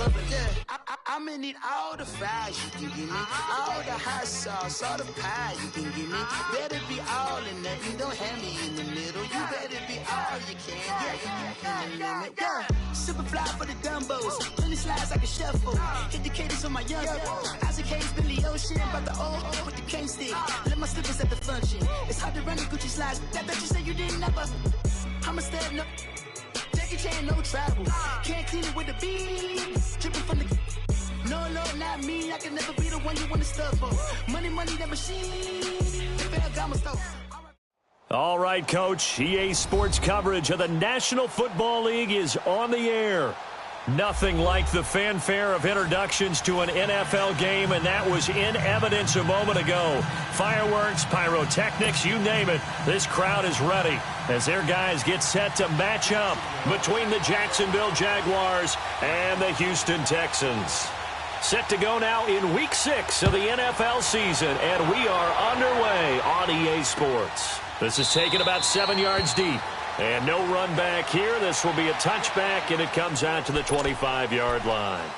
public, yeah. I'ma need all the fries you can give me, all the hot sauce, all the pie you can give me. Better be all in nothing, don't have me in the middle. You better be all you can, yeah, in the limit, yeah. Super fly for the dumbos, plenty slides like a shuffle. Hit the cadence on my young Isaac Hayes, Billy Ocean, about the old with the cane stick. Let my slippers at the function. It's hard to run the Gucci slides. That bet you say you didn't never. I'm a step no. Jackie Chan, no travel. Can't clean it with the beat. Dripping from the. No, not me. I can never be the one you want to stuff for. Money, that machine. All right, Coach. EA Sports coverage of the National Football League is on the air. Nothing like the fanfare of introductions to an NFL game, and that was in evidence a moment ago. Fireworks, pyrotechnics, you name it. This crowd is ready as their guys get set to match up between the Jacksonville Jaguars and the Houston Texans. Set to go now in Week 6 of the NFL season, and we are underway on EA Sports. This is taken about 7 yards deep. And no run back here. This will be a touchback, and it comes out to the 25-yard line.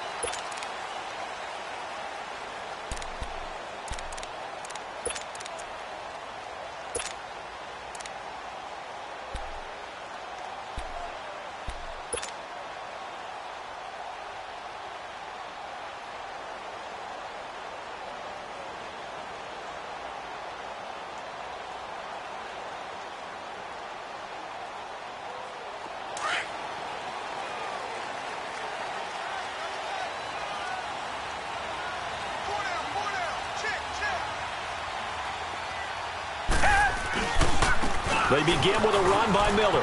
They begin with a run by Miller.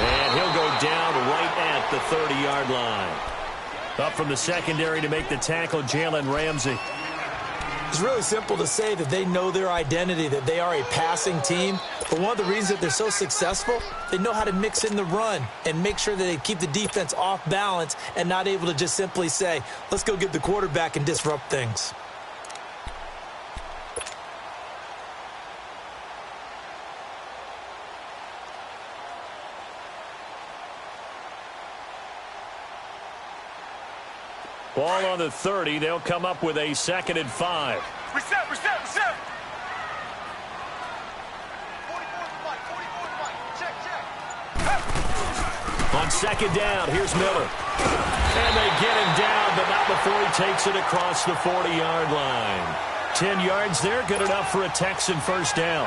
And he'll go down right at the 30-yard line. Up from the secondary to make the tackle, Jalen Ramsey. It's really simple to say that they know their identity, that they are a passing team. But one of the reasons that they're so successful, they know how to mix in the run and make sure that they keep the defense off balance and not able to just simply say, let's go get the quarterback and disrupt things. Ball on the 30. They'll come up with a 2nd and 5. Reset. 44 check. On 2nd down, here's Miller. And they get him down, but not before he takes it across the 40-yard line. 10 yards there, good enough for a Texan first down.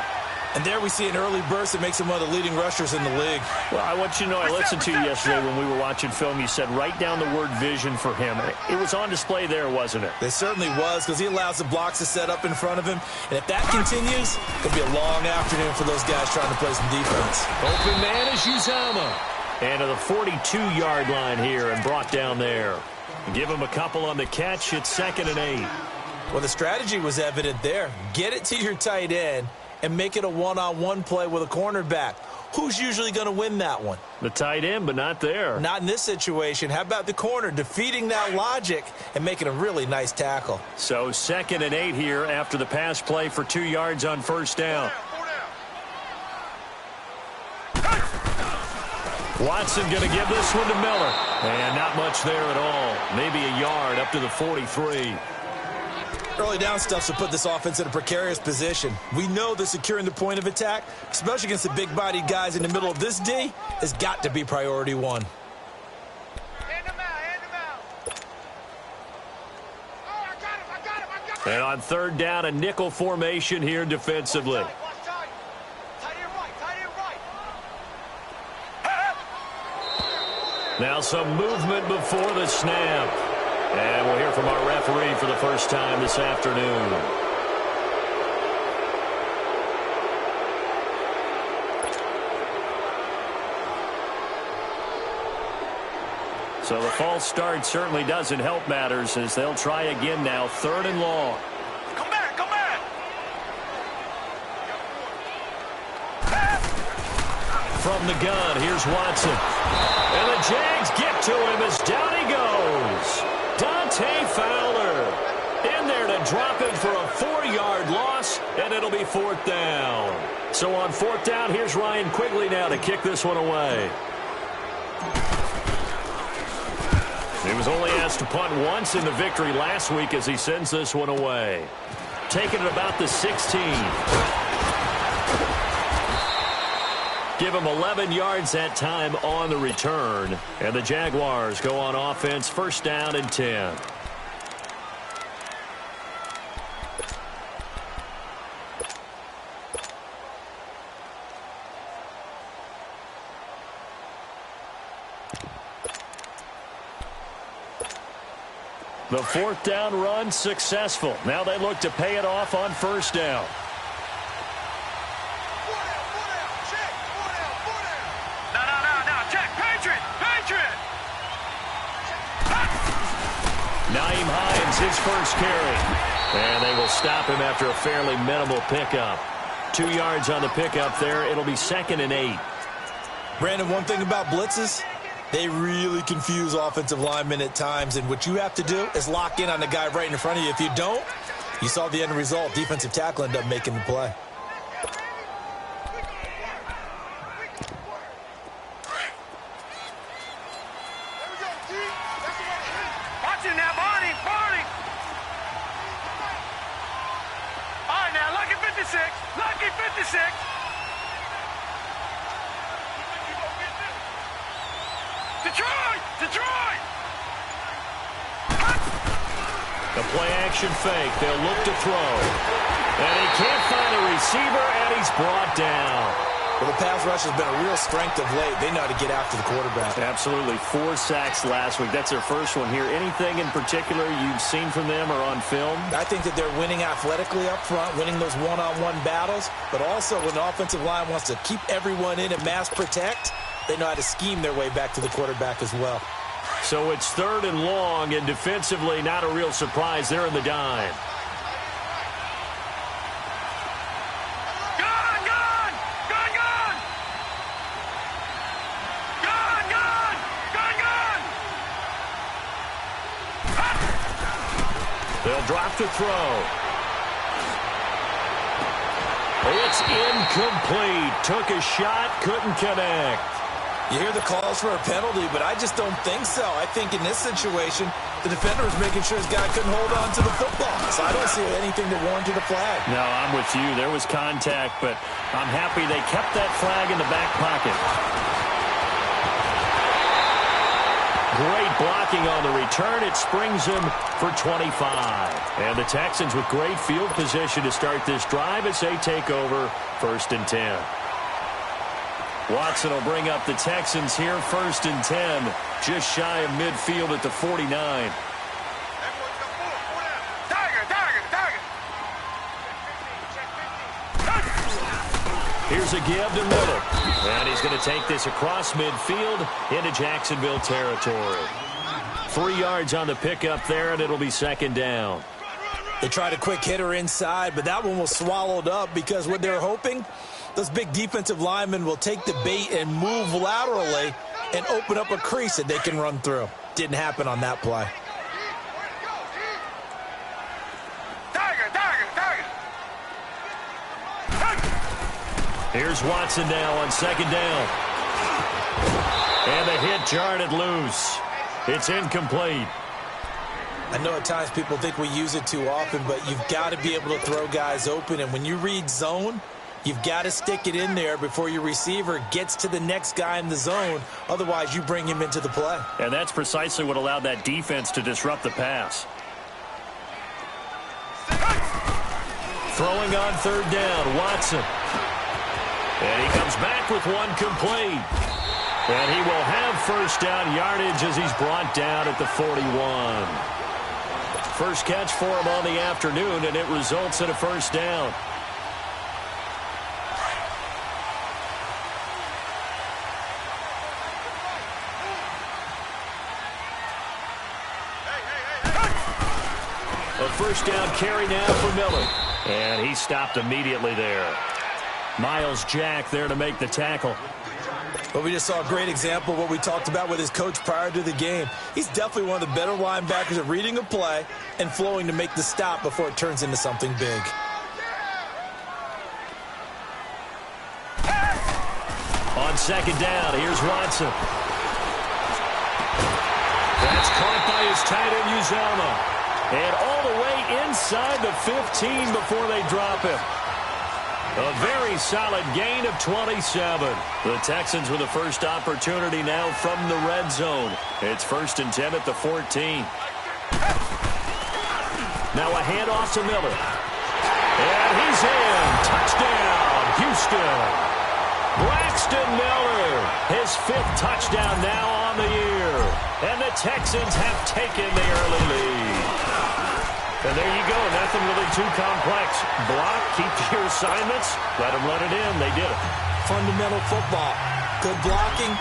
And there we see an early burst that makes him one of the leading rushers in the league. Well, I want you to know, I listened to you yesterday when we were watching film. You said write down the word vision for him. It was on display there, wasn't it? It certainly was, because he allows the blocks to set up in front of him. And if that continues, it could be a long afternoon for those guys trying to play some defense. Open man is Uzomah. And to the 42-yard line here and brought down there. Give him a couple on the catch. It's 2nd and 8. Well, the strategy was evident there. Get it to your tight end and make it a one-on-one play with a cornerback. Who's usually going to win that one? The tight end, but not there. Not in this situation. How about the corner defeating that logic and making a really nice tackle? So 2nd and 8 here after the pass play for 2 yards on first down. Watson going to give this one to Miller. And not much there at all. Maybe a yard up to the 43. Early down stuff to put this offense in a precarious position. We know that securing the point of attack, especially against the big-bodied guys in the middle of this D, has got to be priority one. Hand him out. Oh, I got him. And on 3rd down, a nickel formation here defensively. Watch tight. Tight end right. Now some movement before the snap. And we'll hear from our referee for the first time this afternoon. So the false start certainly doesn't help matters as they'll try again now. 3rd and long. Come back. From the gun, here's Watson. And the Jags get to him as down he goes. Dante Fowler in there to drop it for a 4-yard loss, and it'll be 4th down. So on 4th down, here's Ryan Quigley now to kick this one away. New Has to punt once in the victory last week as he sends this one away. Taking it about the 16. Give him 11 yards that time on the return. And the Jaguars go on offense, first down and 10. The fourth down run successful. Now they look to pay it off on first down. Naeem Hines, his first carry. And they will stop him after a fairly minimal pickup. 2 yards on the pickup there. It'll be second and 8. Brandon, one thing about blitzes, they really confuse offensive linemen at times, and what you have to do is lock in on the guy right in front of you. If you don't, you saw the end result. Defensive tackle ended up making the play. Watch it now, Barney. All right, now, lucky 56. Lucky 56. Detroit! The play-action fake. They'll look to throw. And he can't find a receiver, and he's brought down. Well, the pass rush has been a real strength of late. They know how to get after the quarterback. Absolutely. 4 sacks last week. That's their first one here. Anything in particular you've seen from them or on film? I think that they're winning athletically up front, winning those one-on-one battles, but also when the offensive line wants to keep everyone in and mass protect, they know how to scheme their way back to the quarterback as well. So it's third and long, and defensively not a real surprise. They're in the dime. They'll drop to throw. It's incomplete. Took a shot, couldn't connect. You hear the calls for a penalty, but I just don't think so. I think in this situation, the defender was making sure his guy couldn't hold on to the football. So I don't see anything that warranted a flag. No, I'm with you. There was contact, but I'm happy they kept that flag in the back pocket. Great blocking on the return. It springs him for 25. And the Texans with great field position to start this drive as they take over first and 10. Watson will bring up the Texans here, first and 10, just shy of midfield at the 49. Here's a give to Miller. And he's going to take this across midfield into Jacksonville territory. 3 yards on the pickup there, and it'll be second down. They tried a quick hitter inside, but that one was swallowed up because what they're hoping, those big defensive linemen will take the bait and move laterally and open up a crease that they can run through. Didn't happen on that play. Here's Watson now on second down. And the hit jarred it loose. It's incomplete. I know at times people think we use it too often, but you've got to be able to throw guys open. And when you read zone, you've got to stick it in there before your receiver gets to the next guy in the zone. Otherwise, you bring him into the play. And that's precisely what allowed that defense to disrupt the pass. Throwing on third down, Watson. And he comes back with one complete. And he will have first down yardage as he's brought down at the 41. First catch for him on the afternoon, and it results in a first down. A first down carry now for Miller. And he stopped immediately there. Miles Jack there to make the tackle. But we just saw a great example of what we talked about with his coach prior to the game. He's definitely one of the better linebackers at reading a play and flowing to make the stop before it turns into something big. On second down, here's Watson. That's caught by is tight end Uzomah. And all the way inside the 15 before they drop him. A very solid gain of 27. The Texans with the first opportunity now from the red zone. It's 1st and 10 at the 14. Now a handoff to Miller. And he's in. Touchdown, Houston. Braxton Miller, his 5th touchdown now on the year. And the Texans have taken the early lead. And there you go. Nothing really too complex. Block, keep to your assignments, let them run it in. They did it. Fundamental football. Good blocking,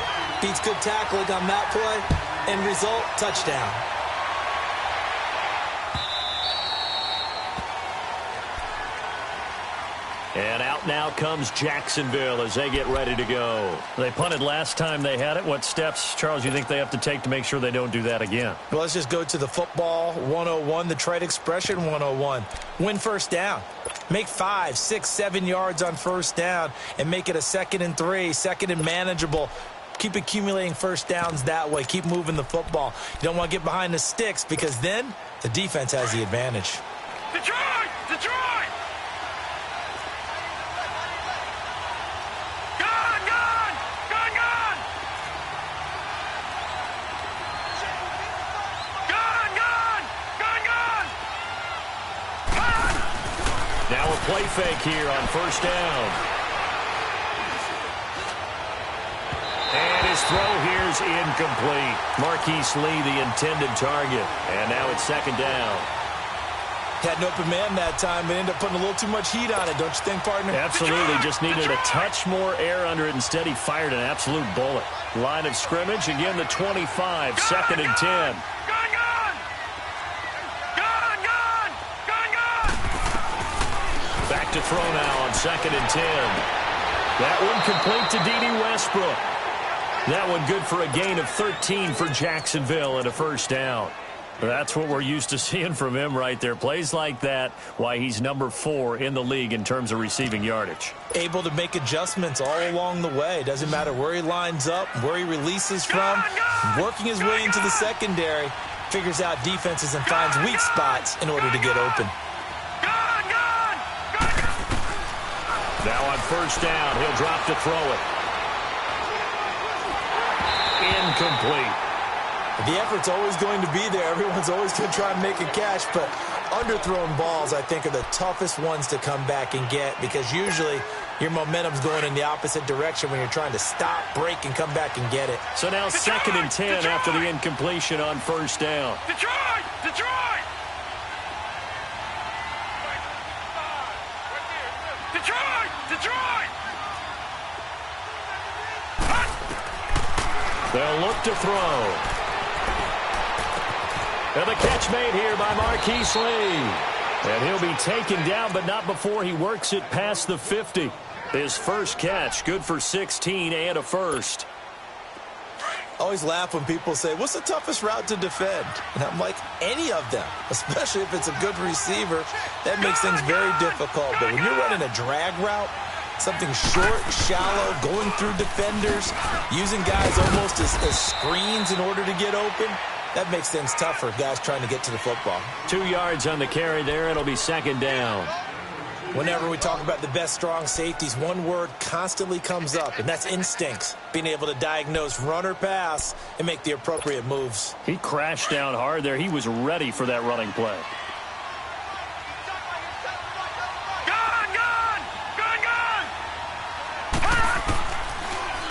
beats good tackling on that play. End result, touchdown. And out now comes Jacksonville as they get ready to go. They punted last time they had it. What steps, Charles, you think they have to take to make sure they don't do that again? Well, let's just go to the football 101, the trade expression 101. Win first down. Make 5, 6, 7 yards on first down and make it a 2nd and 3, 2nd and manageable. Keep accumulating first downs that way. Keep moving the football. You don't want to get behind the sticks because then the defense has the advantage. Detroit! Detroit! Now a play fake here on first down. And his throw here's incomplete. Marquise Lee, the intended target. And now it's 2nd down. Had an open man that time, but ended up putting a little too much heat on it, don't you think, partner? Absolutely. Just needed a touch more air under it. Instead, he fired an absolute bullet. Line of scrimmage, again, the 25, 2nd and 10. Back to throw now on 2nd and 10. That one complete to D.D. Westbrook. That one good for a gain of 13 for Jacksonville and a first down. That's what we're used to seeing from him right there. Plays like that, why he's number 4 in the league in terms of receiving yardage. Able to make adjustments all along the way. Doesn't matter where he lines up, where he releases from. Working his way into the secondary. Figures out defenses and finds weak spots in order to get open. Now on first down, he'll drop to throw it. Incomplete. The effort's always going to be there. Everyone's always going to try and make a catch, but underthrown balls, I think, are the toughest ones to come back and get because usually your momentum's going in the opposite direction when you're trying to stop, break, and come back and get it. So now 2nd and 10 after the incompletion on first down. Detroit! Detroit! Detroit! Detroit! They'll look to throw. And the catch made here by Marquise Lee. And he'll be taken down, but not before he works it past the 50. His first catch, good for 16 and a first. I always laugh when people say, what's the toughest route to defend? And I'm like, any of them, especially if it's a good receiver. That makes things very difficult. But when you're running a drag route, something short, shallow, going through defenders, using guys almost as screens in order to get open, that makes things tougher, guys trying to get to the football. 2 yards on the carry there. It'll be 2nd down. Whenever we talk about the best strong safeties, one word constantly comes up, and that's instincts. Being able to diagnose run or pass and make the appropriate moves. He crashed down hard there. He was ready for that running play.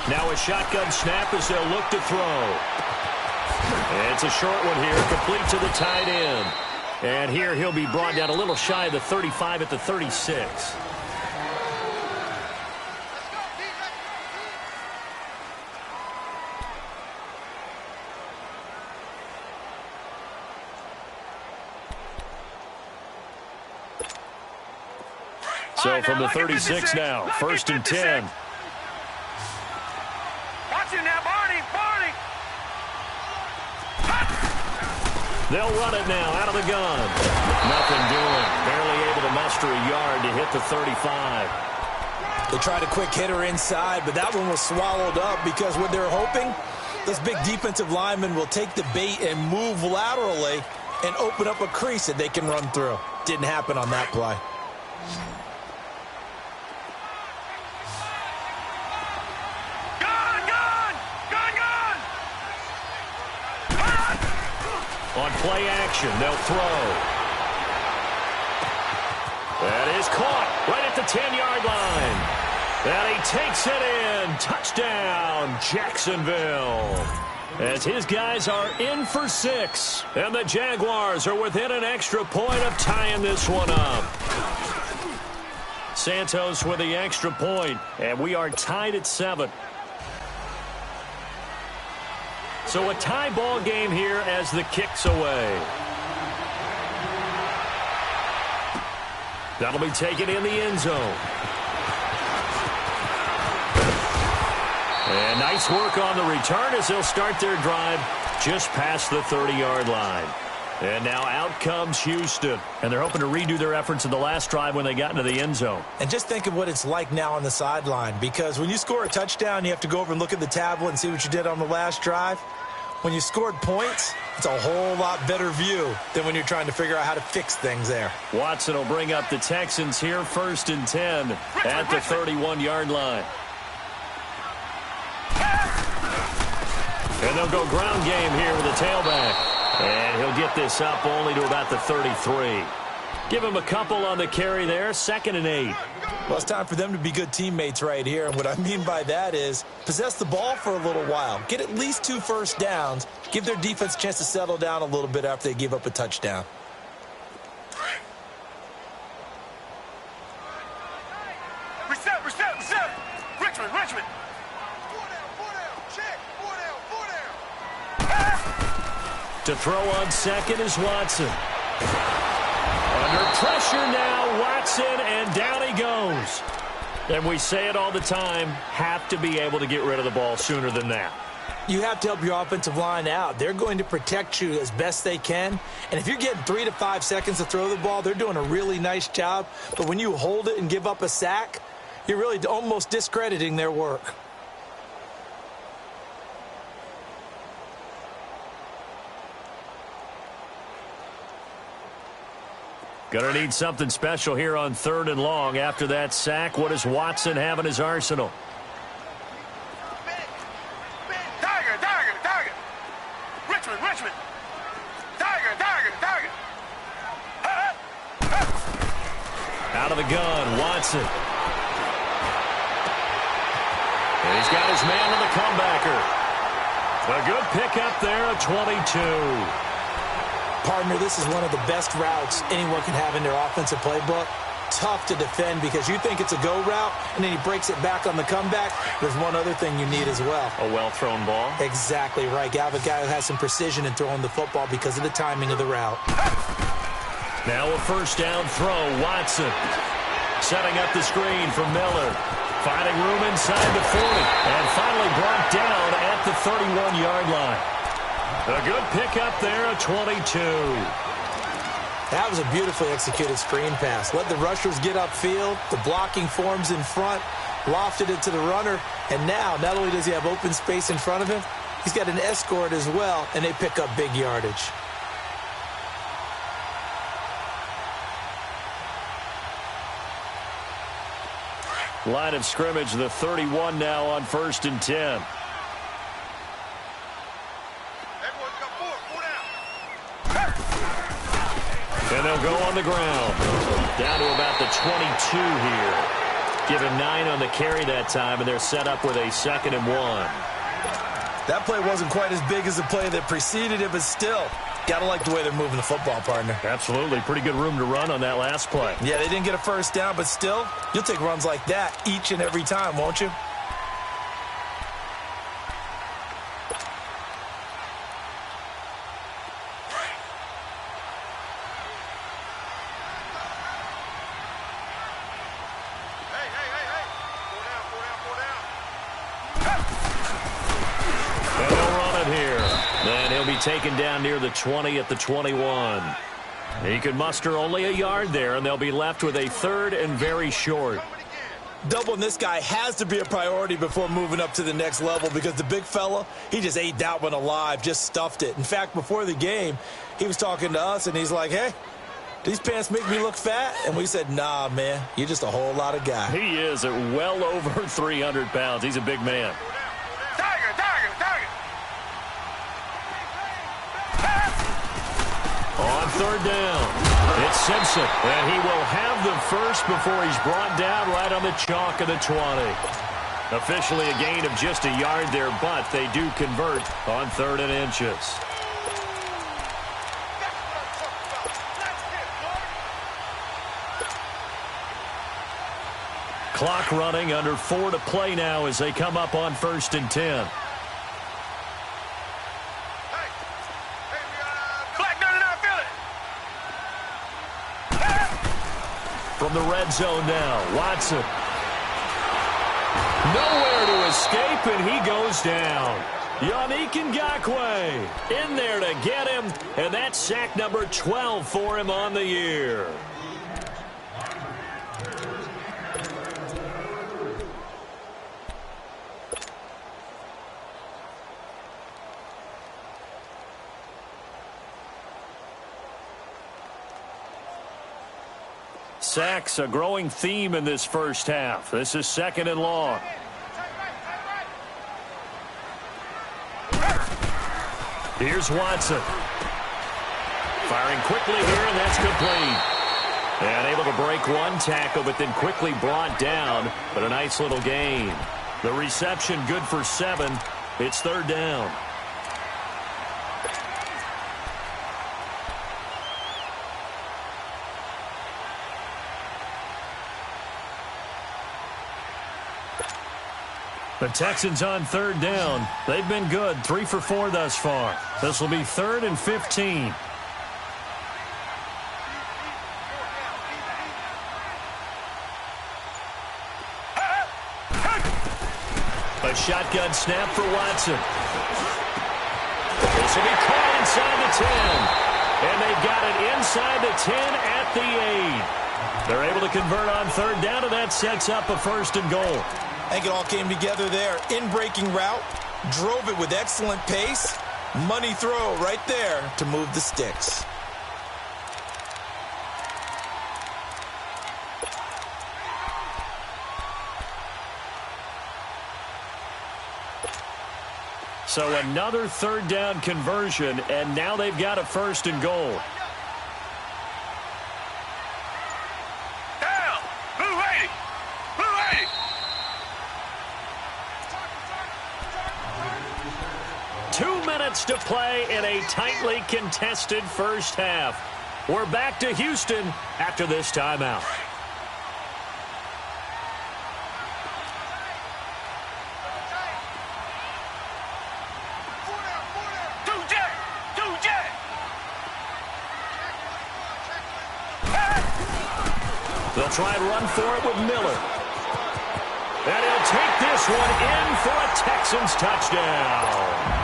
Now a shotgun snap as they'll look to throw. It's a short one here, complete to the tight end. And here he'll be brought down a little shy of the 35 at the 36. So from the 36 now, 1st and 10. Watch it now, Barney. They'll run it now out of the gun. Nothing doing. Barely able to muster a yard to hit the 35. They tried a quick hitter inside, but that one was swallowed up because what they're hoping Those big defensive linemen will take the bait and move laterally and open up a crease that they can run through. Didn't happen on that play. On play action, they'll throw. That is caught right at the 10-yard line. And he takes it in. Touchdown, Jacksonville. As his guys are in for 6. And the Jaguars are within an extra point of tying this one up. Santos with the extra point, and we are tied at 7. So a tie ball game here as the kick's away. That'll be taken in the end zone. And nice work on the return as they'll start their drive just past the 30-yard line. And now out comes Houston. And they're hoping to redo their efforts in the last drive when they got into the end zone. And just think of what it's like now on the sideline. Because when you score a touchdown, you have to go over and look at the tablet and see what you did on the last drive. When you scored points, it's a whole lot better view than when you're trying to figure out how to fix things there. Watson will bring up the Texans here 1st and 10 at the 31-yard line. And they'll go ground game here with the tailback. And he'll get this up only to about the 33. Give him a couple on the carry there, 2nd and 8. Well, it's time for them to be good teammates right here. And what I mean by that is possess the ball for a little while. Get at least 2 first downs. Give their defense a chance to settle down a little bit after they give up a touchdown. Reset. Richmond. To throw on 2nd is Watson. Under pressure now, Watson, and down he goes. And we say it all the time, have to be able to get rid of the ball sooner than that. You have to help your offensive line out. They're going to protect you as best they can. And if you're getting 3 to 5 seconds to throw the ball, they're doing a really nice job. But when you hold it and give up a sack, you're really almost discrediting their work. Going to need something special here on 3rd and long. After that sack, what does Watson have in his arsenal? Tiger. Richmond. Tiger. Out of the gun, Watson. And he's got his man on the comebacker. A good pickup there, a 22. Partner, this is one of the best routes anyone can have in their offensive playbook. Tough to defend because you think it's a go route, and then he breaks it back on the comeback. There's one other thing you need as well. A well-thrown ball. Exactly right. You have a guy who has some precision in throwing the football because of the timing of the route. Now a 1st down throw, Watson. Setting up the screen for Miller. Finding room inside the 40. And finally brought down at the 31-yard line. A good pickup there, a 22. That was a beautifully executed screen pass. Let the rushers get upfield. The blocking forms in front. Lofted it to the runner. And now, not only does he have open space in front of him, he's got an escort as well, and they pick up big yardage. Line of scrimmage, the 31 now on 1st and 10. And they'll go on the ground. Down to about the 22 here. Give him 9 on the carry that time, and they're set up with a 2nd and 1. That play wasn't quite as big as the play that preceded it, but still, gotta like the way they're moving the football, partner. Absolutely. Pretty good room to run on that last play. Yeah, they didn't get a 1st down, but still, you'll take runs like that each and every time, won't you? Taken down near the 20 at the 21. He could muster only a yard there, and they'll be left with a 3rd and very short. Doubling this guy has to be a priority before moving up to the next level because the big fella, he just ate that one alive, just stuffed it. In fact, before the game, he was talking to us, and he's like, hey, these pants make me look fat? And we said, nah, man, you're just a whole lot of guy. He is at well over 300 pounds. He's a big man. Tiger. On third down, it's Simpson, and he will have the first before he's brought down right on the chalk of the 20. Officially a gain of just a yard there, but they do convert on 3rd and inches. Clock running, under 4 to play now as they come up on 1st and 10. From the red zone now, Watson. Nowhere to escape, and he goes down. Yannick Ngakoue in there to get him, and that's sack number 12 for him on the year. Sacks, a growing theme in this first half. This is 2nd and long. Here's Watson. Firing quickly here, and that's complete. And able to break one tackle, but then quickly brought down. But a nice little gain. The reception good for 7. It's 3rd down. The Texans on 3rd down. They've been good, 3 for 4 thus far. This will be 3rd and 15. A shotgun snap for Watson. This will be caught inside the 10. And they've got it inside the 10 at the 8. They're able to convert on 3rd down, and that sets up a 1st and goal. I think it all came together there. In-breaking route, drove it with excellent pace. Money throw right there to move the sticks. So another 3rd down conversion, and now they've got a 1st and goal. 2 minutes to play in a tightly contested first half. We're back to Houston after this timeout. They'll try and run for it with Miller. And he'll take this one in for a Texans touchdown.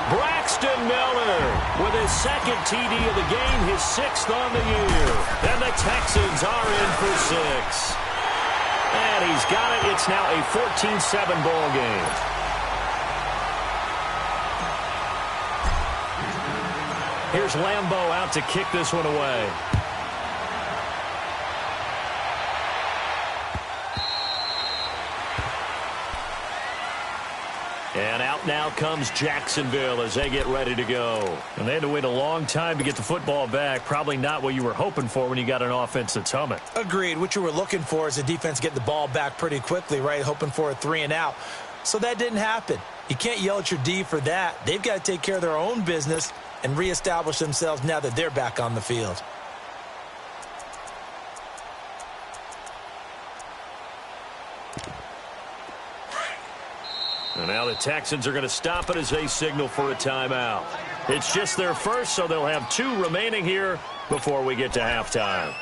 Braxton Miller with his 2nd TD of the game, his 6th on the year. And the Texans are in for 6. And he's got it. It's now a 14-7 ball game. Here's Lambeau out to kick this one away. And out now comes Jacksonville as they get ready to go. And they had to wait a long time to get the football back. Probably not what you were hoping for when you got an offense that's humming. Agreed. What you were looking for is the defense get the ball back pretty quickly, right? Hoping for a 3 and out. So that didn't happen. You can't yell at your D for that. They've got to take care of their own business and reestablish themselves now that they're back on the field. And now the Texans are going to stop it as they signal for a timeout. It's just their first, so they'll have 2 remaining here before we get to halftime.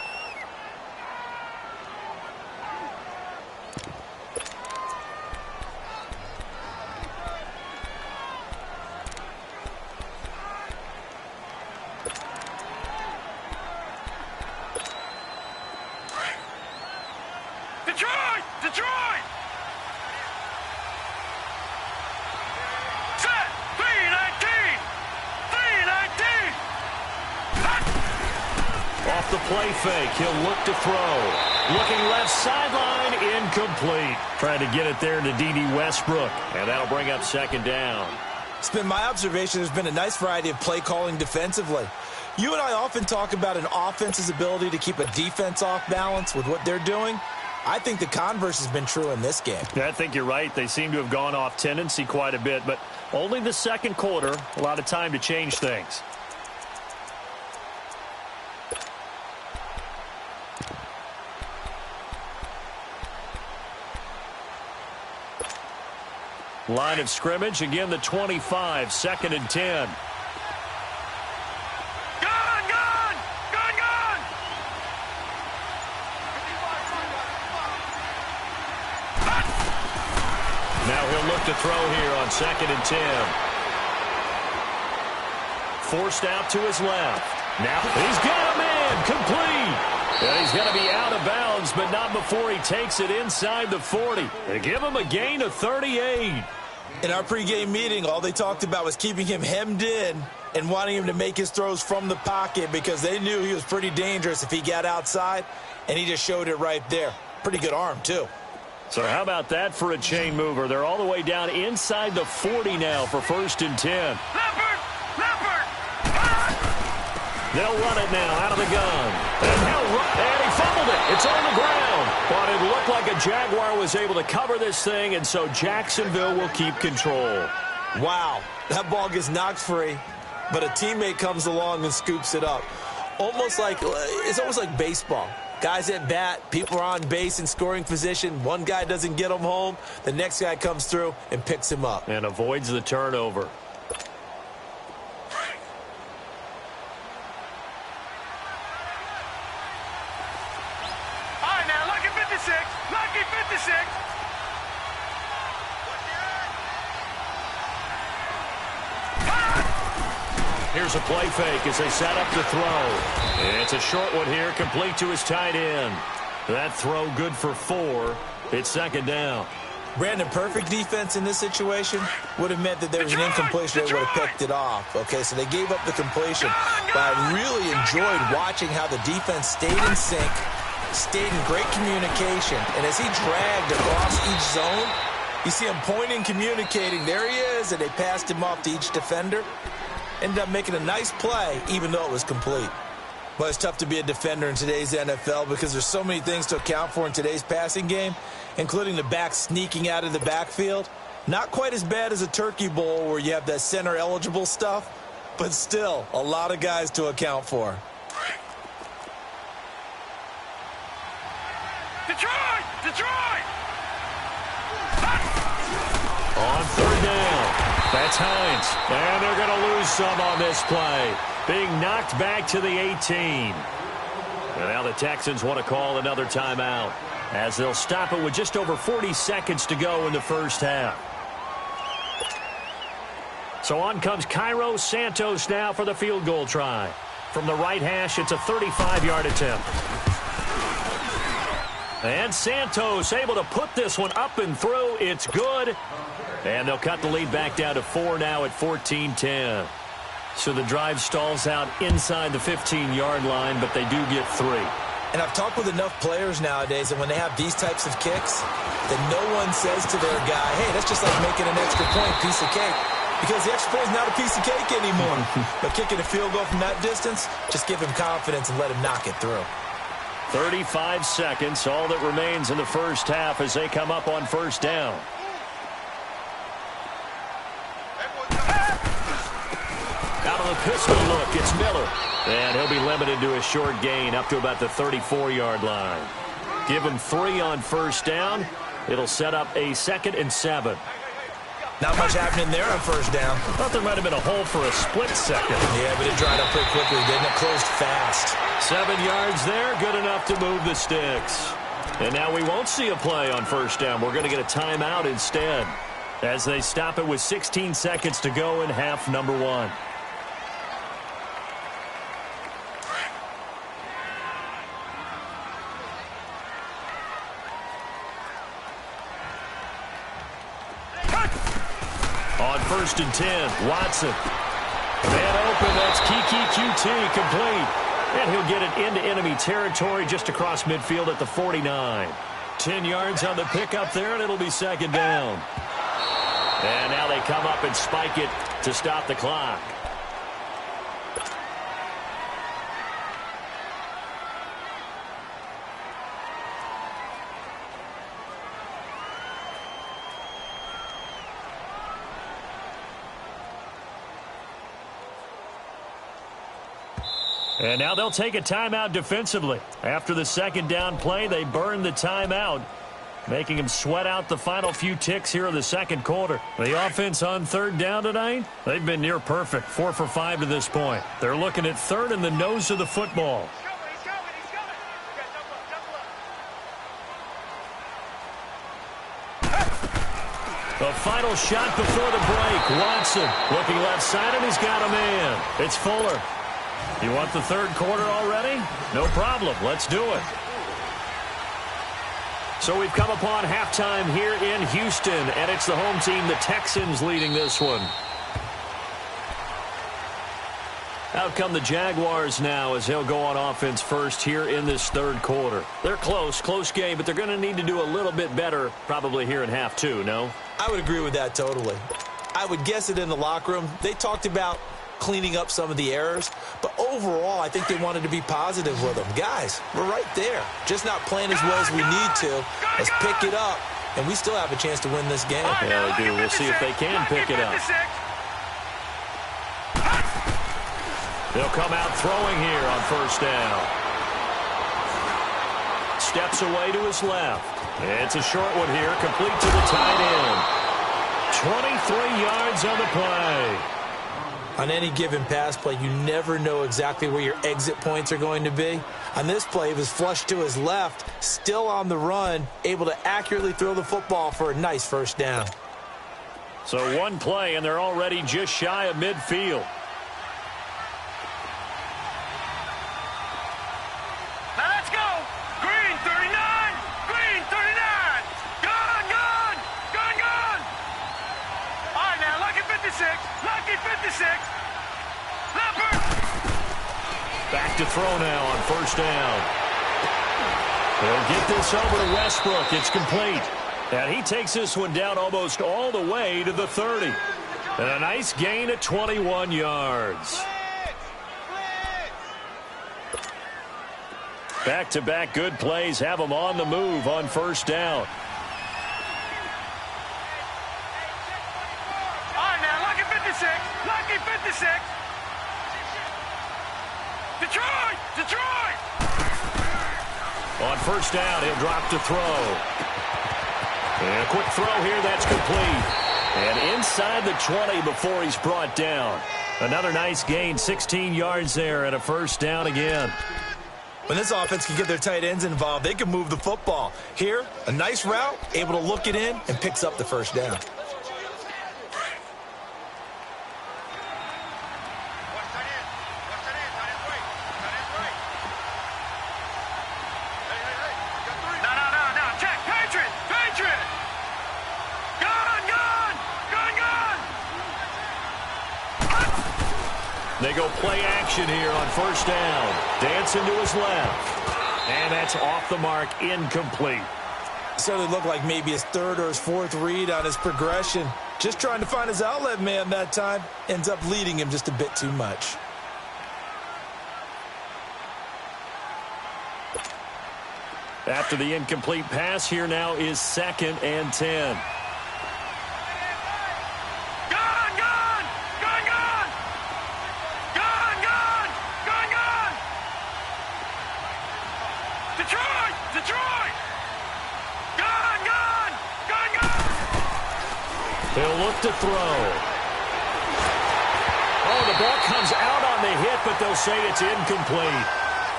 Detroit! off the play fake. He'll look to throw. Looking left sideline, incomplete. Trying to get it there to D.D. Westbrook. And that'll bring up second down. It's been my observation there's been a nice variety of play calling defensively. You and I often talk about an offense's ability to keep a defense off balance with what they're doing. I think the converse has been true in this game. Yeah, I think you're right. They seem to have gone off tendency quite a bit, but only the second quarter. A lot of time to change things. Line of scrimmage, again the 25, 2nd and 10. Now he'll look to throw here on 2nd and 10. Forced out to his left. Now he's got a man, complete. And he's going to be out of bounds, but not before he takes it inside the 40. They give him a gain of 38. In our pregame meeting, all they talked about was keeping him hemmed in and wanting him to make his throws from the pocket because they knew he was pretty dangerous if he got outside, and he just showed it right there. Pretty good arm, too. So how about that for a chain mover? They're all the way down inside the 40 now for 1st and 10. Leopard! Leopard! They'll run it now out of the gun. And he fumbled it. It's on the ground. But it looked like a Jaguar was able to cover this thing, and so Jacksonville will keep control. Wow, that ball gets knocked free, but a teammate comes along and scoops it up. It's almost like baseball. Guys at bat, people are on base in scoring position. One guy doesn't get him home. The next guy comes through and picks him up. And avoids the turnover. All right, now, lucky 56. Lucky 56. Here's a play fake as they set up to throw. And it's a short one here, complete to his tight end. That throw good for 4. It's 2nd down. Brandon, perfect defense in this situation would have meant that there was an incompletion. They would have picked it off. Okay, so they gave up the completion. But I really enjoyed watching how the defense stayed in sync, stayed in great communication. And as he dragged across each zone, you see him pointing, communicating. There he is, and they passed him off to each defender. Ended up making a nice play, even though it was complete. But it's tough to be a defender in today's NFL because there's so many things to account for in today's passing game, including the back sneaking out of the backfield. Not quite as bad as a turkey bowl where you have that center-eligible stuff, but still a lot of guys to account for. Detroit! Detroit! On 3rd down. That's Hines. And they're going to lose some on this play. Being knocked back to the 18. And now the Texans want to call another timeout as they'll stop it with just over 40 seconds to go in the first half. So on comes Cairo Santos now for the field goal try. From the right hash, it's a 35-yard attempt. And Santos able to put this one up and through. It's good. And they'll cut the lead back down to 4 now at 14-10. So the drive stalls out inside the 15-yard line, but they do get 3. And I've talked with enough players nowadays, and when they have these types of kicks, that no one says to their guy, hey, that's just like making an extra point, piece of cake. Because the extra point is not a piece of cake anymore. But kicking a field goal from that distance, just give him confidence and let him knock it through. 35 seconds, all that remains in the first half as they come up on 1st down. Out of the pistol look, it's Miller. And he'll be limited to a short gain up to about the 34-yard line. Give him 3 on 1st down. It'll set up a 2nd and 7. Not much happening there on 1st down. Thought there might have been a hole for a split second. Yeah, but it dried up pretty quickly, didn't it? Closed fast. 7 yards there, good enough to move the sticks. And now we won't see a play on 1st down. We're going to get a timeout instead as they stop it with 16 seconds to go in half number 1. On 1st and 10, Watson. Man open, that's Kiki QT, complete. And he'll get it into enemy territory just across midfield at the 49. 10 yards on the pickup there, and it'll be second down. And now they come up and spike it to stop the clock. And now they'll take a timeout defensively. After the second down play, they burn the timeout, making them sweat out the final few ticks here in the second quarter. The offense on third down tonight, they've been near perfect, 4 for 5 to this point. They're looking at third in the nose of the football. The final shot before the break. Watson looking left side, and he's got a man. It's Fuller. You want the third quarter already? No problem. Let's do it. So we've come upon halftime here in Houston, and it's the home team, the Texans, leading this one. Out come the Jaguars now as they'll go on offense first here in this third quarter. They're close game, but they're going to need to do a little bit better probably here in half two, no? I would agree with that totally. I would guess it in the locker room. They talked about cleaning up some of the errors, but overall I think they wanted to be positive with them. Guys, we're right there, just not playing as well as we need to. Let's pick it up, and we still have a chance to win this game. Yeah, they do. We'll see if they can pick it up. They'll come out throwing here on first down. Steps away to his left. It's a short one here, complete to the tight end. 23 yards on the play. On any given pass play, you never know exactly where your exit points are going to be. On this play, he was flushed to his left, still on the run, able to accurately throw the football for a nice first down. So one play, and they're already just shy of midfield. Now let's go. Green 39. Green 39. Gone. All right, now, lucky 56. Lucky 56. Leopard. Back to throw now on first down. They'll get this over to Westbrook. It's complete. And he takes this one down almost all the way to the 30. And a nice gain at 21 yards. Back-to-back good plays have them on the move on first down. All right, now, lucky 56. Lucky 56. Detroit. On first down, he'll drop to throw. And a quick throw here, that's complete. And inside the 20 before he's brought down. Another nice gain, 16 yards there, and a first down again. When this offense can get their tight ends involved, they can move the football. Here, a nice route, able to look it in, and picks up the first down. They go play action here on first down. Dancing to his left. And that's off the mark, incomplete. Certainly looked like maybe his third or his fourth read on his progression. Just trying to find his outlet man that time. Ends up leading him just a bit too much. After the incomplete pass, here now is 2nd and 10. He'll look to throw. Oh, the ball comes out on the hit, but they'll say it's incomplete.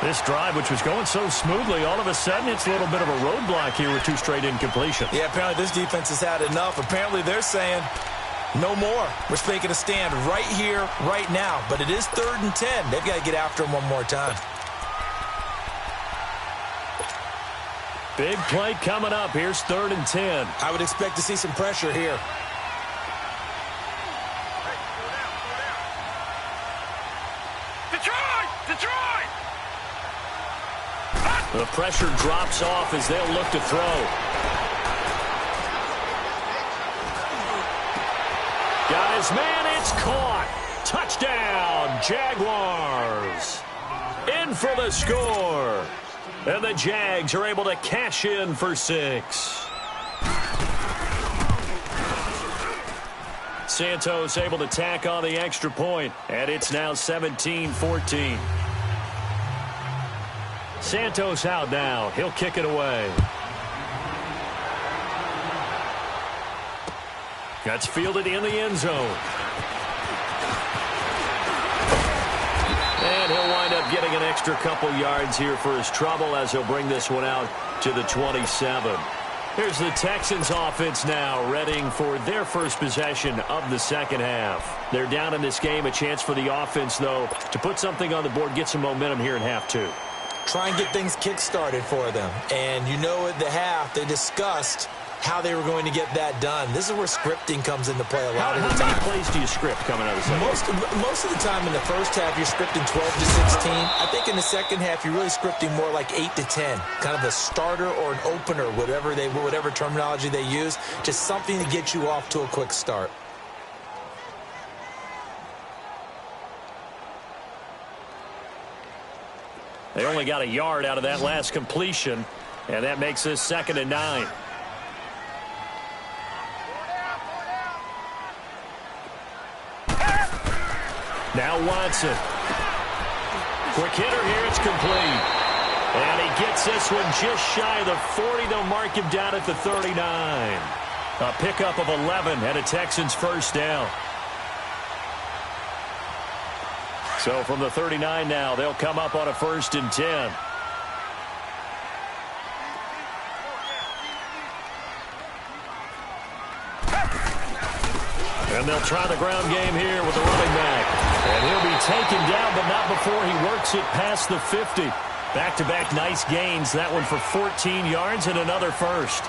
This drive, which was going so smoothly, all of a sudden it's a little bit of a roadblock here with 2 straight incompletions. Yeah, apparently this defense has had enough. Apparently they're saying no more. We're making a stand right here, right now. But it is 3rd and 10. They've got to get after him one more time. Big play coming up. Here's 3rd and 10. I would expect to see some pressure here. Detroit! The pressure drops off as they'll look to throw. Got his man, it's caught. Touchdown, Jaguars. In for the score. And the Jags are able to cash in for 6. Santos able to tack on the extra point, and it's now 17-14. Santos out now. He'll kick it away. That's fielded in the end zone. And he'll wind up getting an extra couple yards here for his trouble as he'll bring this one out to the 27. Here's the Texans offense now, readying for their first possession of the second half. They're down in this game. A chance for the offense, though, to put something on the board, get some momentum here in half 2. Try and get things kick-started for them. And you know at the half, they discussed how they were going to get that done. This is where scripting comes into play a lot of the time. How many plays do you script coming out of the second half? Most of the time in the first half, you're scripting 12 to 16. I think in the second half, you're really scripting more like 8 to 10. Kind of a starter or an opener, whatever terminology they use. Just something to get you off to a quick start. They only got a yard out of that last completion, and that makes this 2nd and 9. Now Watson. Quick hitter here. It's complete. And he gets this one just shy of the 40. They'll mark him down at the 39. A pickup of 11 and a Texans first down. So from the 39 now, they'll come up on a 1st and 10. And they'll try the ground game here with the running back. And he'll be taken down, but not before he works it past the 50. Back-to-back nice gains. That one for 14 yards and another first.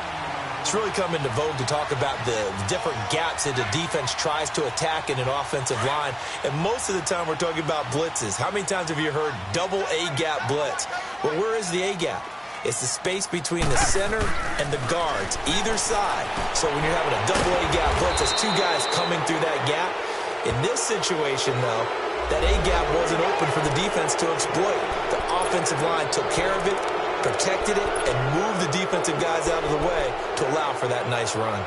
It's really come into vogue to talk about the different gaps that the defense tries to attack in an offensive line. And most of the time we're talking about blitzes. How many times have you heard double A-gap blitz? Well, where is the A-gap? It's the space between the center and the guards, either side. So when you're having a double A-gap blitz, there's 2 guys coming through that gap. In this situation, though, that A-gap wasn't open for the defense to exploit. The offensive line took care of it, protected it, and moved the defensive guys out of the way to allow for that nice run.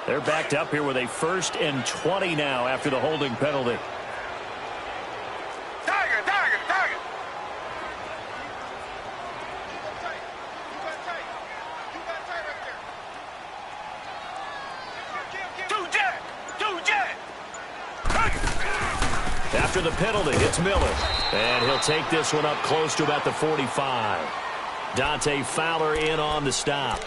They're backed up here with a 1st and 20 now after the holding penalty. Target. Two jet. After the penalty, it's Miller. And he'll take this one up close to about the 45. Dante Fowler in on the stop.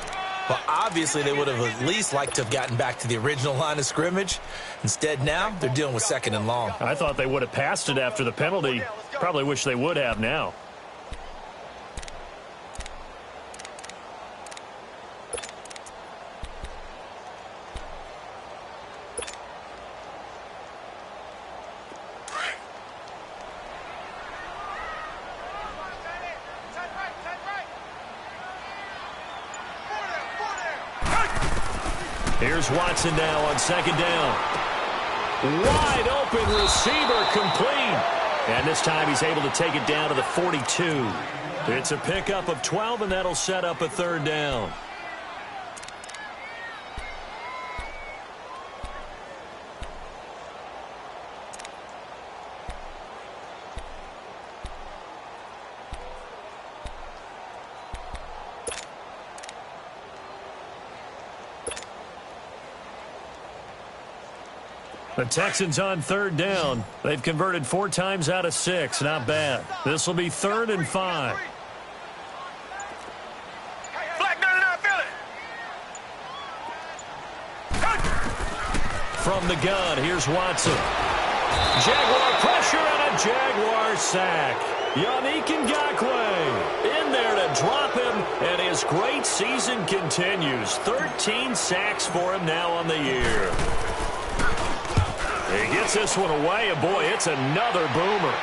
Well, obviously, they would have at least liked to have gotten back to the original line of scrimmage. Instead, now, they're dealing with 2nd and long. I thought they would have passed it after the penalty. Probably wish they would have now. Here's Watson now on 2nd down. Wide open receiver complete. And this time he's able to take it down to the 42. It's a pickup of 12, and that'll set up a 3rd down. The Texans on 3rd down. They've converted 4 times out of 6. Not bad. This will be 3rd and 5. Black 99, feel it. From the gun, here's Watson. Jaguar pressure and a Jaguar sack. Yannick Ngakoue in there to drop him, and his great season continues. 13 sacks for him now on the year. He gets this one away, and boy, it's another boomer.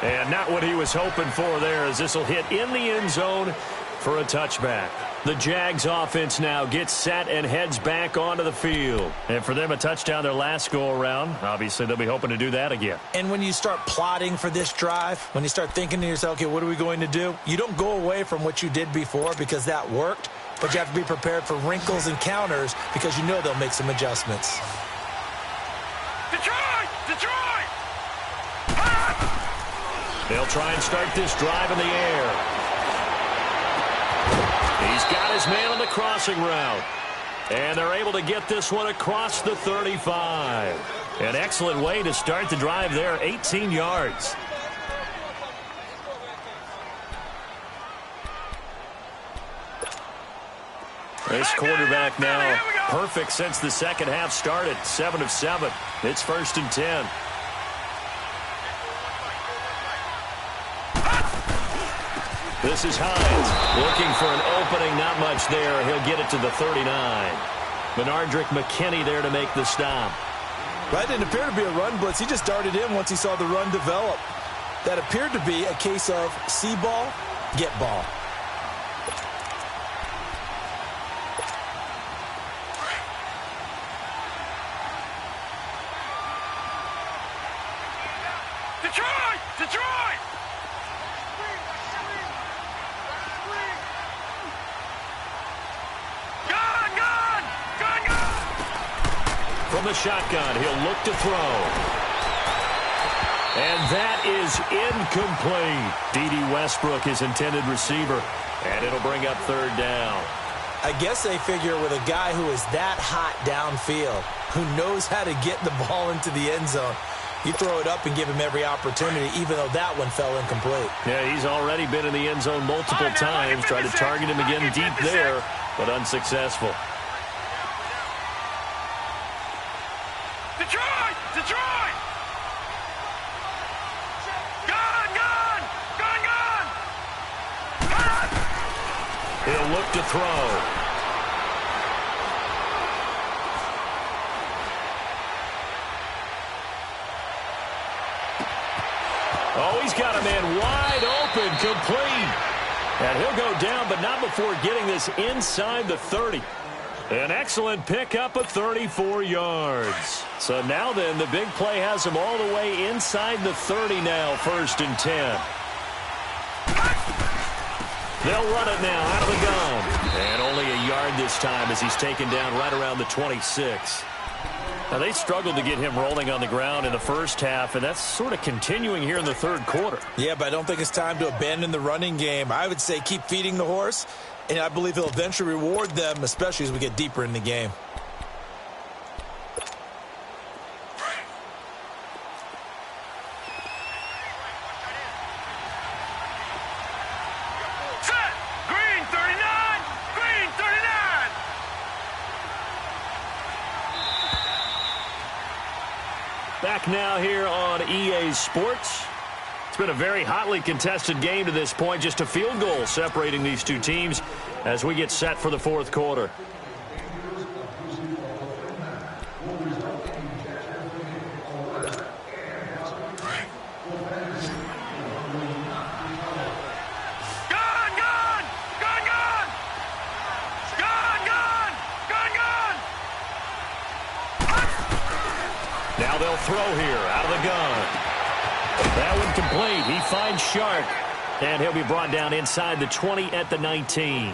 And not what he was hoping for there, as this will hit in the end zone for a touchback. The Jags offense now gets set and heads back onto the field. And for them, a touchdown their last go-around. Obviously, they'll be hoping to do that again. And when you start plotting for this drive, when you start thinking to yourself, okay, what are we going to do? You don't go away from what you did before because that worked, but you have to be prepared for wrinkles and counters because you know they'll make some adjustments. Detroit! Detroit! They'll try and start this drive in the air. He's got his man on the crossing route. And they're able to get this one across the 35. An excellent way to start the drive there, 18 yards. This quarterback now perfect since the second half started. 7 of 7. It's 1st and 10. This is Hines looking for an opening. Not much there. He'll get it to the 39. Benardrick McKinney there to make the stop. That didn't appear to be a run blitz. He just darted in once he saw the run develop. That appeared to be a case of see ball, get ball. Detroit! Detroit! From the shotgun, he'll look to throw. And that is incomplete. D.D. Westbrook, his intended receiver. And it'll bring up 3rd down. I guess they figure with a guy who is that hot downfield, who knows how to get the ball into the end zone, you throw it up and give him every opportunity, even though that one fell incomplete. Yeah, he's already been in the end zone multiple times. Tried to target him again deep there, but unsuccessful. Detroit! Detroit! Gun! Gun! Gun! Gun! He'll look to throw. Oh, he's got a man wide open, complete. And he'll go down, but not before getting this inside the 30. An excellent pickup of 34 yards. So now then, the big play has him all the way inside the 30 now, 1st and 10. They'll run it now out of the gun. And only a yard this time as he's taken down right around the 26. Now, they struggled to get him rolling on the ground in the first half, and that's sort of continuing here in the 3rd quarter. Yeah, but I don't think it's time to abandon the running game. I would say keep feeding the horse, and I believe he'll eventually reward them, especially as we get deeper in the game. Set! Green 39! Green 39! Back now here on EA Sports. It's been a very hotly contested game to this point. Just a field goal separating these two teams as we get set for the 4th quarter. Gun! Gun! Gun! Gun! Gun! Gun! Gun! Gun! Now they'll throw here out of the gun. That one complete. He finds Shark. And he'll be brought down inside the 20 at the 19.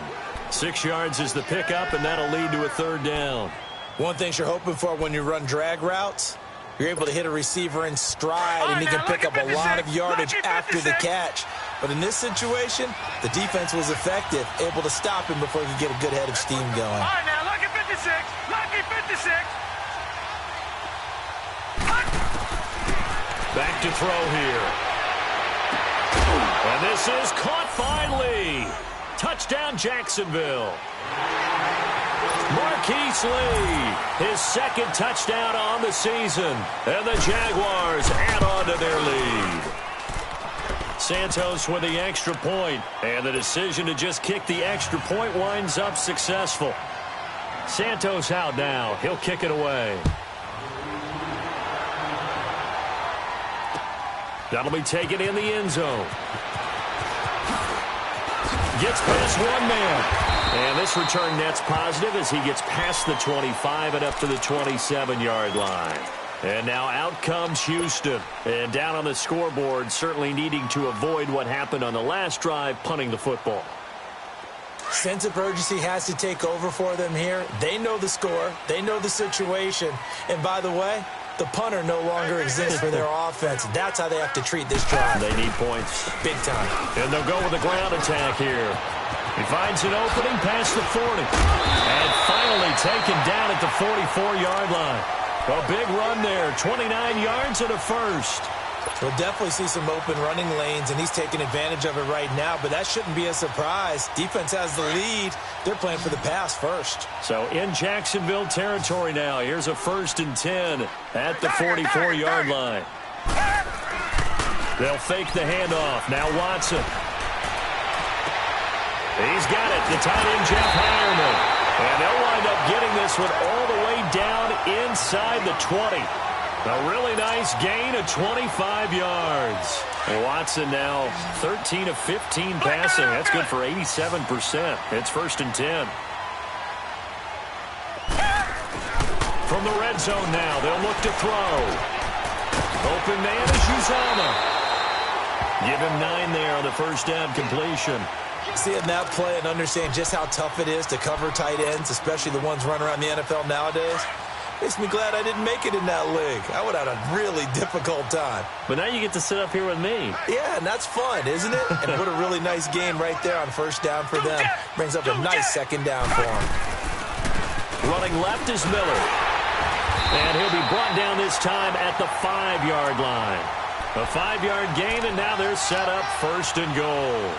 6 yards is the pickup, and that'll lead to a 3rd down. One thing you're hoping for when you run drag routes, you're able to hit a receiver in stride, and he can pick up a lot of yardage after the catch. But in this situation, the defense was effective, able to stop him before he could get a good head of steam going. All right, now, lucky 56. Lucky 56. Back to throw here. And this is caught finally. Touchdown, Jacksonville. Marquise Lee, his 2nd touchdown on the season. And the Jaguars add on to their lead. Santos with the extra point. And the decision to just kick the extra point winds up successful. Santos out now. He'll kick it away. That'll be taken in the end zone. Gets past one man. And this return net's positive as he gets past the 25 and up to the 27-yard line. And now out comes Houston. And down on the scoreboard, certainly needing to avoid what happened on the last drive, punting the football. Sense of urgency has to take over for them here. They know the score. They know the situation. And by the way, the punter no longer exists for their offense. That's how they have to treat this drive. They need points. Big time. And they'll go with the ground attack here. He finds an opening past the 40. And finally taken down at the 44-yard line. A big run there. 29 yards and a first. We'll definitely see some open running lanes, and he's taking advantage of it right now, but that shouldn't be a surprise. Defense has the lead. They're playing for the pass first. So in Jacksonville territory now. Here's a 1st and 10 at the 44-yard line. They'll fake the handoff. Now Watson. He's got it. The tight end, Jeff Heuerman. And they'll wind up getting this one all the way down inside the 20. A really nice gain of 25 yards. Watson now 13 of 15 passing. That's good for 87%. It's 1st and 10. From the red zone now, they'll look to throw. Open man is Uzomah. Give him 9 there on the first down completion. Seeing that play and understand just how tough it is to cover tight ends, especially the ones running around the NFL nowadays, makes me glad I didn't make it in that league. I would have had a really difficult time. But now you get to sit up here with me. Yeah, and that's fun, isn't it? And what a really nice game right there on first down for them. Brings up a nice second down for them. Running left is Miller. And he'll be brought down this time at the 5-yard line. A 5-yard gain, and now they're set up 1st and goal.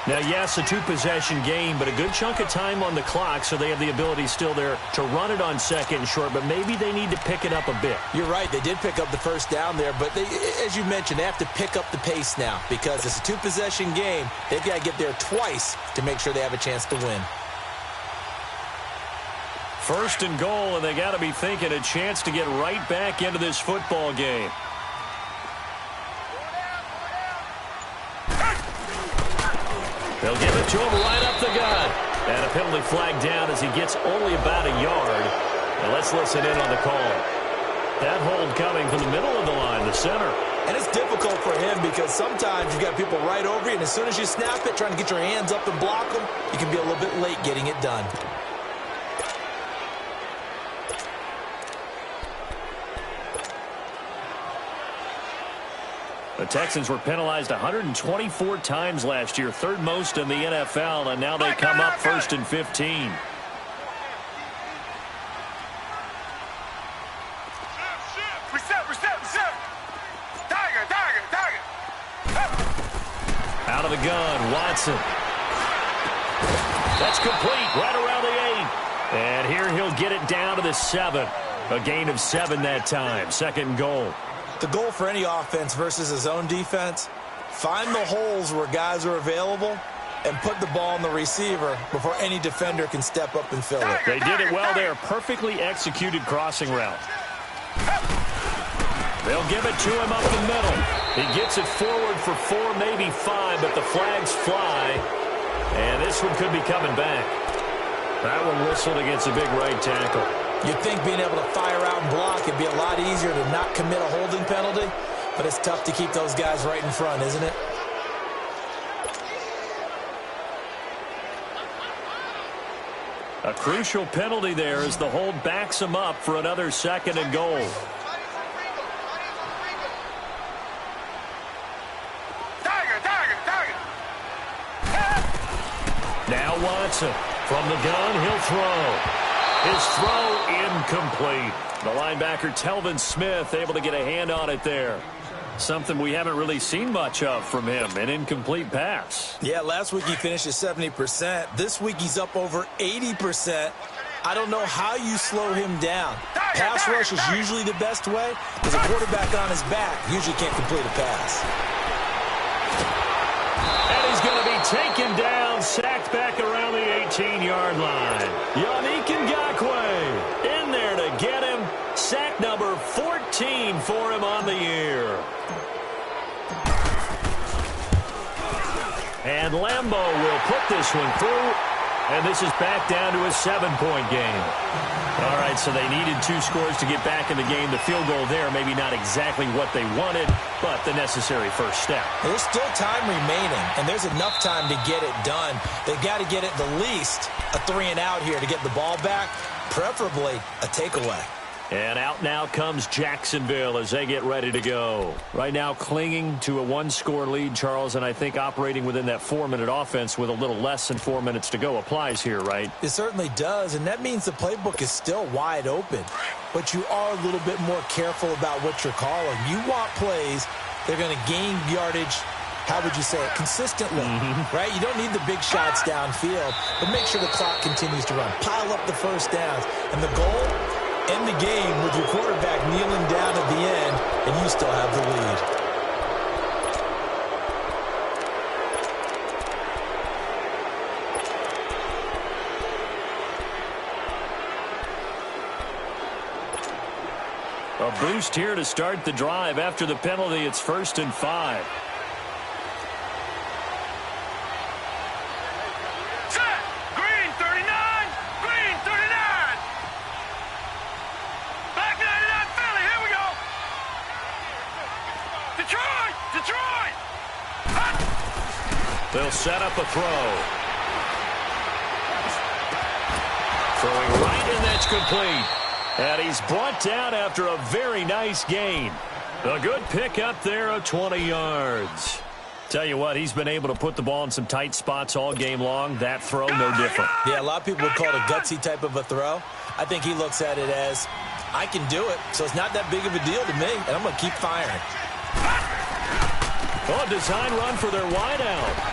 Now, yes, a 2-possession game, but a good chunk of time on the clock, so they have the ability still there to run it on 2nd and short, but maybe they need to pick it up a bit. You're right. They did pick up the first down there, but they, as you mentioned, they have to pick up the pace now because it's a 2-possession game. They've got to get there twice to make sure they have a chance to win. 1st and goal, and they got to be thinking a chance to get right back into this football game. They'll give it to him right up the gut. And a penalty flag down as he gets only about a yard. And let's listen in on the call. That hold coming from the middle of the line, the center. And it's difficult for him because sometimes you've got people right over you, and as soon as you snap it, trying to get your hands up and block them, you can be a little bit late getting it done. The Texans were penalized 124 times last year, 3rd most in the NFL, and now they come up 1st and 15. Reset. Tiger. Out of the gun, Watson. That's complete, right around the 8. And here he'll get it down to the 7. A gain of 7 that time, 2nd and goal. The goal for any offense versus his own defense, find the holes where guys are available and put the ball on the receiver before any defender can step up and fill it. They did it well there. Perfectly executed crossing route. They'll give it to him up the middle. He gets it forward for 4, maybe 5, but the flags fly. And this one could be coming back. That one whistled against a big right tackle. You'd think being able to fire out and block would be a lot easier to not commit a holding penalty, but it's tough to keep those guys right in front, isn't it? A crucial penalty there as the hold backs him up for another 2nd and goal. Tiger. Now Watson from the gun, he'll throw. His throw incomplete. The linebacker, Telvin Smith, able to get a hand on it there. Something we haven't really seen much of from him, an incomplete pass. Yeah, last week he finished at 70%. This week he's up over 80%. I don't know how you slow him down. Pass rush is usually the best way because a quarterback on his back usually can't complete a pass. And he's going to be taken down, sacked back around the 15-yard line. Yannick Ngakoue in there to get him. Sack number 14 for him on the year. And Lambeau will put this one through. And this is back down to a 7-point game. All right, so they needed 2 scores to get back in the game. The field goal there, maybe not exactly what they wanted, but the necessary first step. There's still time remaining, and there's enough time to get it done. They've got to get at the least a 3-and-out here to get the ball back, preferably a takeaway. And out now comes Jacksonville as they get ready to go. Right now clinging to a 1-score lead, Charles, and I think operating within that 4-minute offense with a little less than 4 minutes to go applies here, right? It certainly does, and that means the playbook is still wide open. But you are a little bit more careful about what you're calling. You want plays that are going to gain yardage, how would you say it, consistently, right? You don't need the big shots downfield, but make sure the clock continues to run. Pile up the first downs, and the goal, end the game with your quarterback kneeling down at the end, and you still have the lead. A boost here to start the drive. After the penalty, it's 1st and 5. They'll set up a throw. Throwing right, and that's complete. And he's brought down after a very nice gain. A good pickup there of 20 yards. Tell you what, he's been able to put the ball in some tight spots all game long. That throw, no different. Yeah, a lot of people would call it a gutsy type of a throw. I think he looks at it as, I can do it, so it's not that big of a deal to me, and I'm going to keep firing. Oh, design run for their wideout.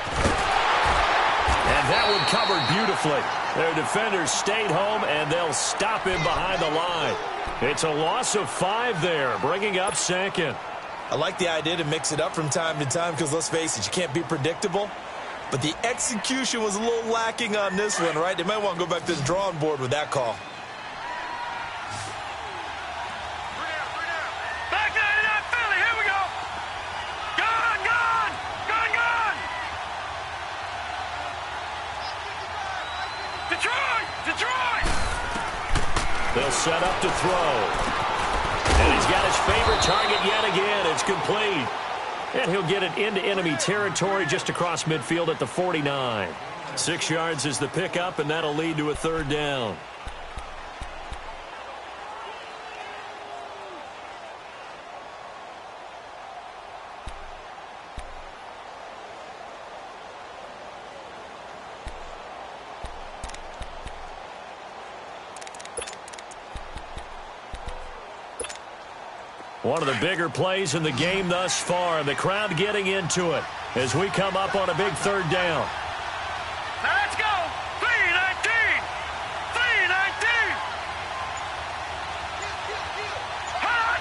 And that one covered beautifully. Their defenders stayed home, and they'll stop him behind the line. It's a loss of 5 there, bringing up 2nd. I like the idea to mix it up from time to time because, let's face it, you can't be predictable. But the execution was a little lacking on this one, right? They might want to go back to the drawing board with that call. They'll set up to throw. And he's got his favorite target yet again. It's complete. And he'll get it into enemy territory just across midfield at the 49. 6 yards is the pickup, and that'll lead to a 3rd down. One of the bigger plays in the game thus far. The crowd getting into it as we come up on a big 3rd down. Now let's go. 3-19. 3-19. Hot.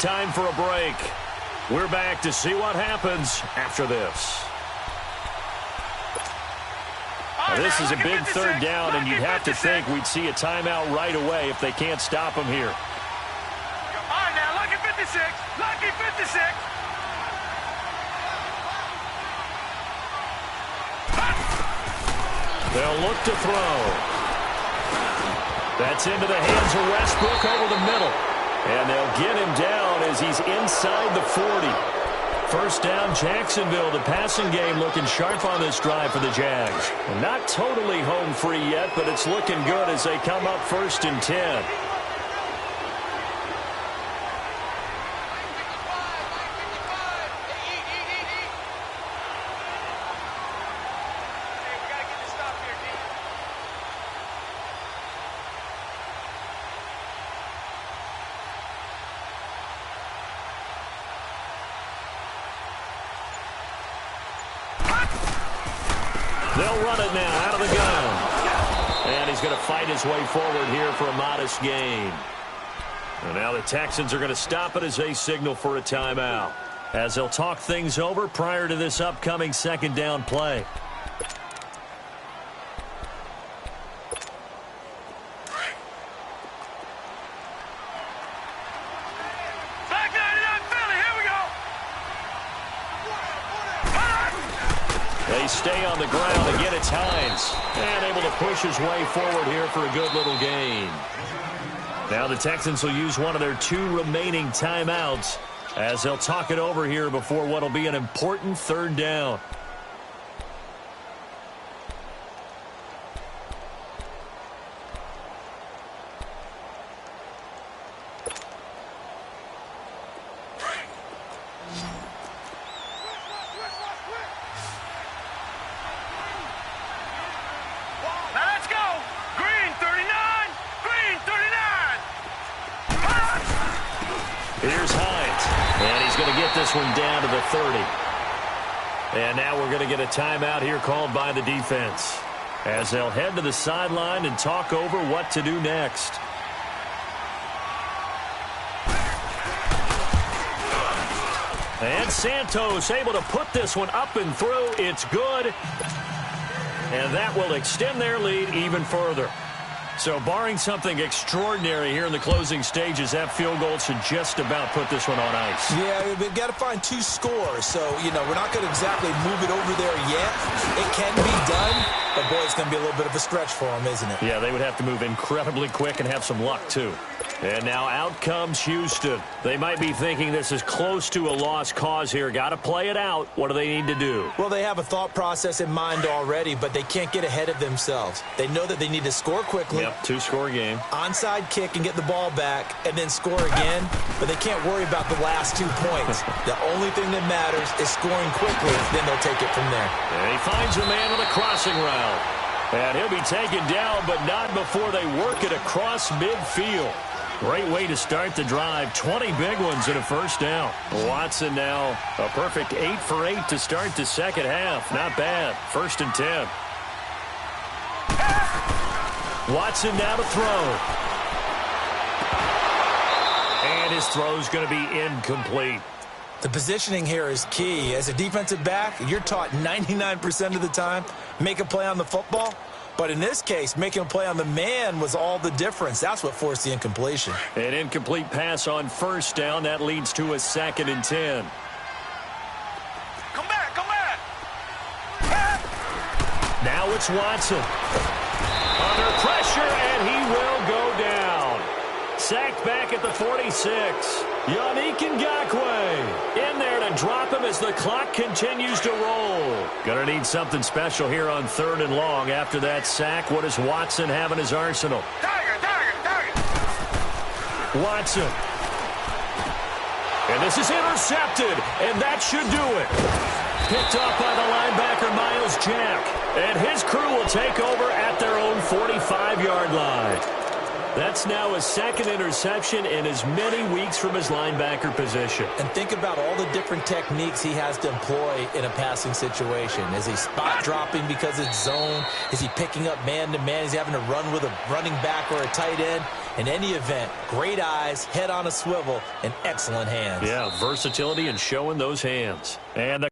Time for a break. We're back to see what happens after this. Now, this is a big 3rd down, and you'd have to think we'd see a timeout right away if they can't stop them here. All right, now, lucky 56. Lucky 56. They'll look to throw. That's into the hands of Westbrook over the middle. And they'll get him down as he's inside the 40. 1st down, Jacksonville. The passing game looking sharp on this drive for the Jags. Not totally home free yet, but it's looking good as they come up 1st and 10. They'll run it now out of the gun. And he's going to fight his way forward here for a modest gain. And now the Texans are going to stop it as they signal for a timeout, as they'll talk things over prior to this upcoming second down play. They stay on the ground. Again, it's Hines. And able to push his way forward here for a good little gain. Now the Texans will use one of their 2 remaining timeouts as they'll talk it over here before what will be an important third down. Here's Hines, and he's going to get this one down to the 30. And now we're going to get a timeout here called by the defense, as they'll head to the sideline and talk over what to do next. And Santos able to put this one up and through. It's good, and that will extend their lead even further. So barring something extraordinary here in the closing stages, that field goal should just about put this one on ice. Yeah, we've got to find 2 scores. So, you know, we're not going to exactly move it over there yet. It can be done, but, boy, it's going to be a little bit of a stretch for them, isn't it? Yeah, they would have to move incredibly quick and have some luck, too. And now out comes Houston. They might be thinking this is close to a lost cause here. Got to play it out. What do they need to do? Well, they have a thought process in mind already, but they can't get ahead of themselves. They know that they need to score quickly. Yep, 2-score game. Onside kick and get the ball back and then score again, but they can't worry about the last 2 points. The only thing that matters is scoring quickly, then they'll take it from there. And he finds a man on a crossing route. And he'll be taken down, but not before they work it across midfield. Great way to start the drive. 20 big ones and a first down. Watson now a perfect 8 for 8 to start the second half. Not bad. 1st and 10. Watson now to throw. And his throw's going to be incomplete. The positioning here is key. As a defensive back, you're taught 99% of the time, make a play on the football. But in this case, making a play on the man was all the difference. That's what forced the incompletion. An incomplete pass on first down. That leads to a 2nd and 10. Come back, come back. Now it's Watson. Under pressure, and he will go down. Sacked back at the 46. Yannick Ngakoue in there to drop him as the clock continues to roll. Gonna need something special here on 3rd and long. After that sack, what does Watson have in his arsenal? Target. Watson. And this is intercepted, and that should do it. Picked off by the linebacker, Miles Jack. And his crew will take over at their own 45-yard line. That's now his 2nd interception in as many weeks from his linebacker position. And think about all the different techniques he has to employ in a passing situation. Is he spot dropping because it's zone? Is he picking up man-to-man? Is he having to run with a running back or a tight end? In any event, great eyes, head on a swivel, and excellent hands. Yeah, versatility and showing those hands. And the